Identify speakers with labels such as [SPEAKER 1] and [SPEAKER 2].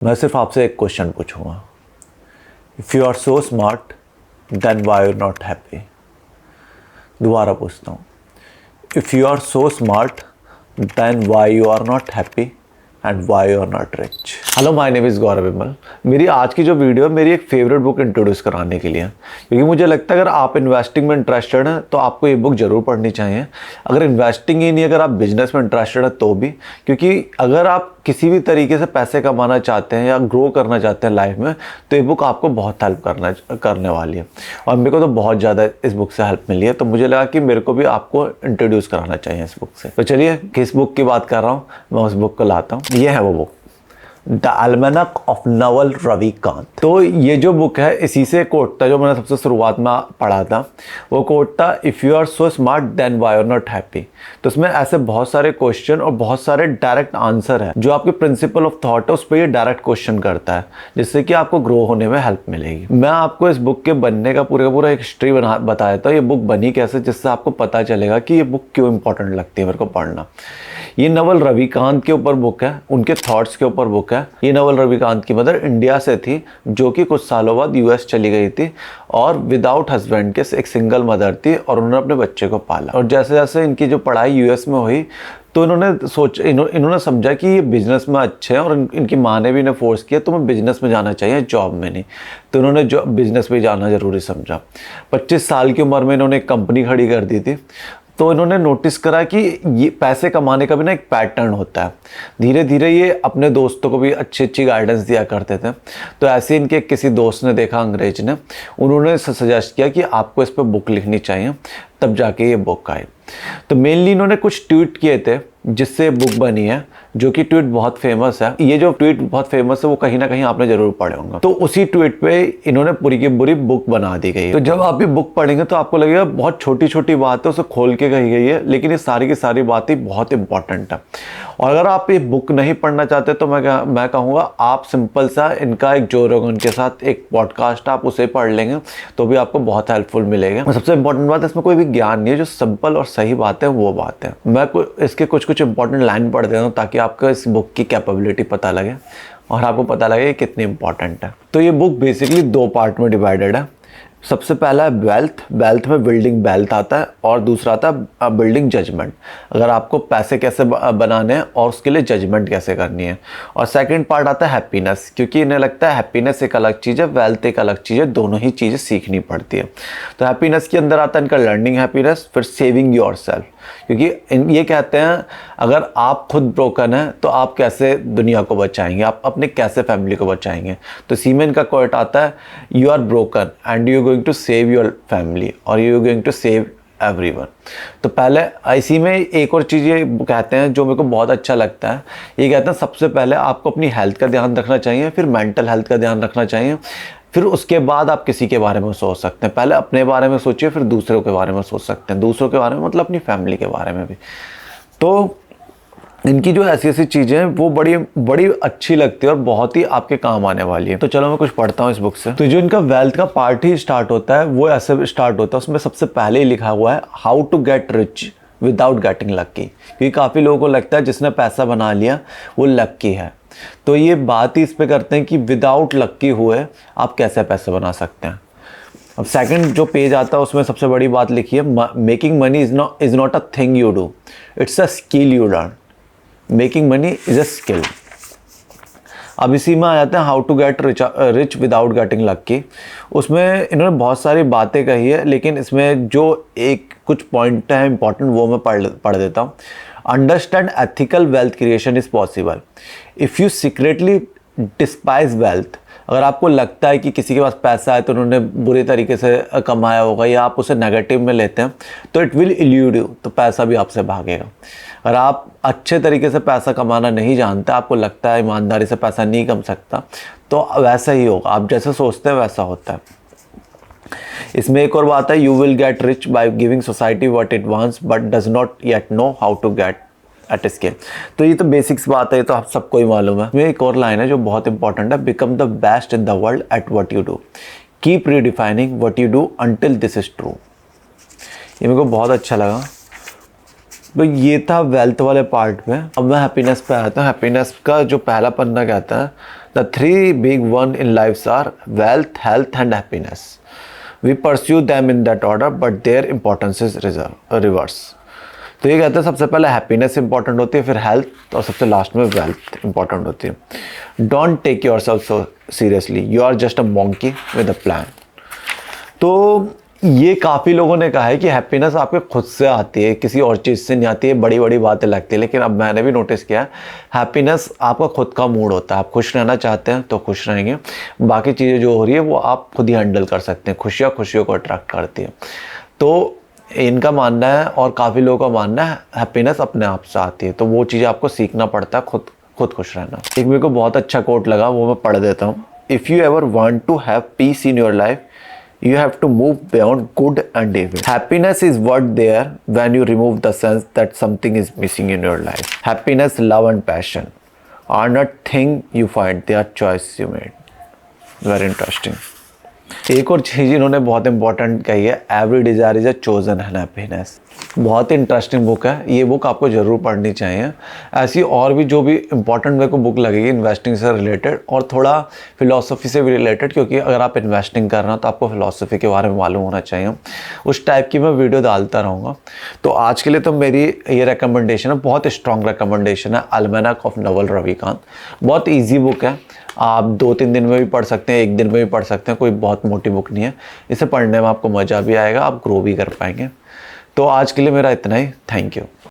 [SPEAKER 1] मैं सिर्फ आपसे एक क्वेश्चन पूछूंगा। If you are so smart then why you not happy. दोबारा पूछता हूँ, if you are so smart then why you are not happy and why you are not rich. Hello, my name is Gaurav Vimal. मेरी आज की जो video है मेरी एक फेवरेट बुक इंट्रोड्यूस कराने के लिए, क्योंकि मुझे लगता है अगर आप इन्वेस्टिंग में इंटरेस्टेड हैं तो आपको ये बुक ज़रूर पढ़नी चाहिए। अगर इन्वेस्टिंग ही नहीं, अगर आप बिजनेस में इंटरेस्टेड है तो भी, क्योंकि अगर आप किसी भी तरीके से पैसे कमाना चाहते हैं या ग्रो करना चाहते हैं लाइफ में, तो ये बुक आपको बहुत हेल्प करने वाली है। और मेरे को तो बहुत ज़्यादा इस बुक से हेल्प मिली है, तो मुझे लगा कि मेरे को भी आपको इंट्रोड्यूस कराना चाहिए इस बुक से। तो चलिए, किस बुक की बात कर रहा हूँ, मैं उस बुक को लाता हूँ। ये है वो book, the Almanack of Naval Ravikant. तो ये जो बुक है, इसी से कोट था जो मैंने सबसे शुरुआत में पढ़ा था। वो कोट था, if you are so smart then why are not happy. तो उसमें ऐसे बहुत सारे क्वेश्चन और बहुत सारे डायरेक्ट आंसर है, जो आपके प्रिंसिपल ऑफ थॉट है उस पर ये डायरेक्ट क्वेश्चन करता है, जिससे कि आपको ग्रो होने में हेल्प मिलेगी। मैं आपको इस बुक के बनने का पूरा एक हिस्ट्री बताया था, ये बुक बनी कैसे, जिससे आपको पता चलेगा कि ये बुक क्यों इंपॉर्टेंट लगती है मेरे को पढ़ना। ये नवल रविकांत के ऊपर बुक है, उनके थॉट्स के ऊपर बुक है। ये नवल रविकांत की मदर इंडिया से थी, जो कि कुछ सालों बाद यूएस चली गई थी और विदाउट हस्बैंड के एक सिंगल मदर थी, और उन्होंने अपने बच्चे को पाला। और जैसे जैसे इनकी जो पढ़ाई यूएस में हुई, तो इन्होंने समझा कि ये बिजनेस में अच्छे हैं, और इनकी माँ ने भी इन्हें फोर्स किया तुम्हें बिजनेस में जाना चाहिए, जॉब में नहीं। तो इन्होंने बिजनेस में जाना जरूरी समझा। 25 साल की उम्र में इन्होंने एक कंपनी खड़ी कर दी थी। तो इन्होंने नोटिस करा कि ये पैसे कमाने का भी ना एक पैटर्न होता है। धीरे धीरे ये अपने दोस्तों को भी अच्छी अच्छी गाइडेंस दिया करते थे। तो ऐसे इनके किसी दोस्त ने देखा, अंग्रेज ने, उन्होंने सजेस्ट किया कि आपको इस पर बुक लिखनी चाहिए, तब जाके ये बुक आई। तो मेनली इन्होंने कुछ ट्वीट किए थे जिससे बुक बनी है, जो कि ट्वीट बहुत फेमस है। ये जो ट्वीट बहुत फेमस है वो कहीं ना कहीं आपने जरूर पढ़े होंगे। तो उसी ट्वीट पे इन्होंने पूरी की पूरी बुक बना दी गई है। तो जब आप ये बुक पढ़ेंगे तो आपको लगेगा बहुत छोटी छोटी बात है, उसे खोल के कही गई है, लेकिन ये सारी की सारी बातें बहुत इंपॉर्टेंट है। और अगर आप ये बुक नहीं पढ़ना चाहते तो मैं कहूँगा आप सिंपल सा इनका एक जो रोगन के साथ एक पॉडकास्ट आप उसे पढ़ लेंगे तो भी आपको बहुत हेल्पफुल मिलेगा। और सबसे इंपॉर्टेंट बात, इसमें कोई भी ज्ञान नहीं है, जो सिंपल और सही बात है वो बात है। मैं इसके कुछ इंपॉर्टेंट लाइन पढ़ देता हूँ ताकि आपको इस बुक की कैपेबिलिटी पता लगे और आपको पता लगे ये कितनी इंपॉर्टेंट है। तो ये बुक बेसिकली 2 पार्ट में डिवाइडेड है। सबसे पहला है वेल्थ में बिल्डिंग वेल्थ आता है, और दूसरा आता है बिल्डिंग जजमेंट, अगर आपको पैसे कैसे बनाने हैं और उसके लिए जजमेंट कैसे करनी है। और सेकंड पार्ट आता है हैप्पीनेस, क्योंकि इन्हें लगता है हैप्पीनेस एक अलग चीज़ है, वेल्थ एक अलग चीज़ है, दोनों ही चीज़ें सीखनी पड़ती है। तो हैप्पीनेस के अंदर आता है इनका लर्निंग हैप्पीनेस, फिर सेविंग योरसेल्फ, क्योंकि ये कहते हैं अगर आप खुद ब्रोकन हैं तो आप कैसे दुनिया को बचाएंगे, आप अपने कैसे फैमिली को बचाएंगे। तो सीमेन का कोट आता है, you are broken and you going to save your family और you going to save everyone. तो पहले इसी में एक और चीज़ ये कहते हैं जो मेरे को बहुत अच्छा लगता है। ये कहते हैं सबसे पहले आपको अपनी हेल्थ का ध्यान रखना चाहिए, फिर मेंटल हेल्थ का ध्यान रखना चाहिए, फिर उसके बाद आप किसी के बारे में सोच सकते हैं। पहले अपने बारे में सोचिए, फिर दूसरों के बारे में सोच सकते हैं। दूसरों के बारे में मतलब अपनी फैमिली के बारे में भी। तो इनकी जो ऐसी चीज़ें हैं वो बड़ी अच्छी लगती है और बहुत ही आपके काम आने वाली है। तो चलो मैं कुछ पढ़ता हूँ इस बुक से। तो जो इनका वेल्थ का पार्ट ही स्टार्ट होता है वो ऐसे स्टार्ट होता है, उसमें सबसे पहले ही लिखा हुआ है, how to get rich without getting lucky. क्योंकि काफ़ी लोगों को लगता है जिसने पैसा बना लिया वो लक्की है। तो ये बात ही इस पे करते हैं कि विदाउट लक्की हुए आप कैसे पैसे बना सकते हैं। अब सेकंड जो पेज आता है उसमें सबसे बड़ी बात लिखी है, making money is not a thing you do, it's a skill you learn. Making money is a skill. अब इसी में आ जाते हैं how to get rich without getting lucky. उसमें इन्होंने बहुत सारी बातें कही है, लेकिन इसमें जो कुछ पॉइंट है इंपॉर्टेंट वो मैं पढ़ देता हूँ। Understand ethical wealth creation is possible if you secretly despise wealth. अगर आपको लगता है कि किसी के पास पैसा है तो उन्होंने बुरे तरीके से कमाया होगा, या आप उसे नेगेटिव में लेते हैं, तो इट विल इल्यूड यू, तो पैसा भी आपसे भागेगा। अगर आप अच्छे तरीके से पैसा कमाना नहीं जानते, आपको लगता है ईमानदारी से पैसा नहीं कमा सकता, तो वैसा ही होगा, आप जैसे सोचते हैं वैसा होता है। इसमें एक और बात है, you will get rich by giving society what it wants but does not yet know how to get at scale. तो ये तो बेसिक्स बात है, ये तो आप सबको ही मालूम है। इसमें एक और लाइन है जो बहुत इंपॉर्टेंट है, become the best in the world at what you do, keep redefining what you do until this is true. ये मेरे को बहुत अच्छा लगा। तो ये था वेल्थ वाले पार्ट में। अब मैं हैप्पीनेस पे आता हूँ। हैप्पीनेस का जो पहला पन्ना कहता है the 3 big one in lives are wealth, health and happiness. We pursue them in that order, but their importance is reverse. तो ये कहते हैं सबसे पहले हैप्पीनेस इंपॉर्टेंट होती है, फिर हेल्थ, और सबसे लास्ट में वेल्थ इंपॉर्टेंट होती है। Don't take yourself so seriously, you are just a monkey with a plan. तो ये काफ़ी लोगों ने कहा है कि हैप्पीनेस आपके खुद से आती है, किसी और चीज़ से नहीं आती है, बड़ी बड़ी बातें लगती है। लेकिन अब मैंने भी नोटिस किया हैप्पीनेस आपका खुद का मूड होता है। आप खुश रहना चाहते हैं तो खुश रहेंगे, बाकी चीज़ें जो हो रही है वो आप खुद ही हैंडल कर सकते हैं। खुशियाँ खुशियों को अट्रैक्ट करती है। तो इनका मानना है और काफ़ी लोगों का मानना है हैप्पीनेस अपने आप से आती है। तो वो चीज़ आपको सीखना पड़ता है, खुद खुश रहना। एक मेरे को बहुत अच्छा कोट लगा, वो मैं पढ़ देता हूँ। If you ever want to have peace in your life, you have to move beyond good and evil. Happiness is what there when you remove the sense that something is missing in your life. Happiness, love and passion are not things you find, they are choices you made. Very interesting. एक और चीज़ इन्होंने बहुत important कही है, every desire is a chosen happiness. बहुत ही interesting book है, ये book आपको ज़रूर पढ़नी चाहिए। ऐसी और भी जो भी इंपॉर्टेंट मेरे को बुक लगेगी इन्वेस्टिंग से रिलेटेड और थोड़ा फिलॉसफी से भी रिलेटेड, क्योंकि अगर आप इन्वेस्टिंग कर रहे हो तो आपको फिलॉसफी के बारे में मालूम होना चाहिए, उस टाइप की मैं वीडियो डालता रहूँगा। तो आज के लिए तो मेरी ये रिकमेंडेशन है, बहुत स्ट्रॉन्ग रिकमेंडेशन है, अल्मेनाक ऑफ नवल रविकांत। बहुत ईजी बुक है, आप 2-3 दिन में भी पढ़ सकते हैं, 1 दिन में भी पढ़ सकते हैं, कोई बहुत मोटी बुक नहीं है। इसे पढ़ने में आपको मज़ा भी आएगा, आप ग्रो भी कर पाएंगे। तो आज के लिए मेरा इतना ही, थैंक यू।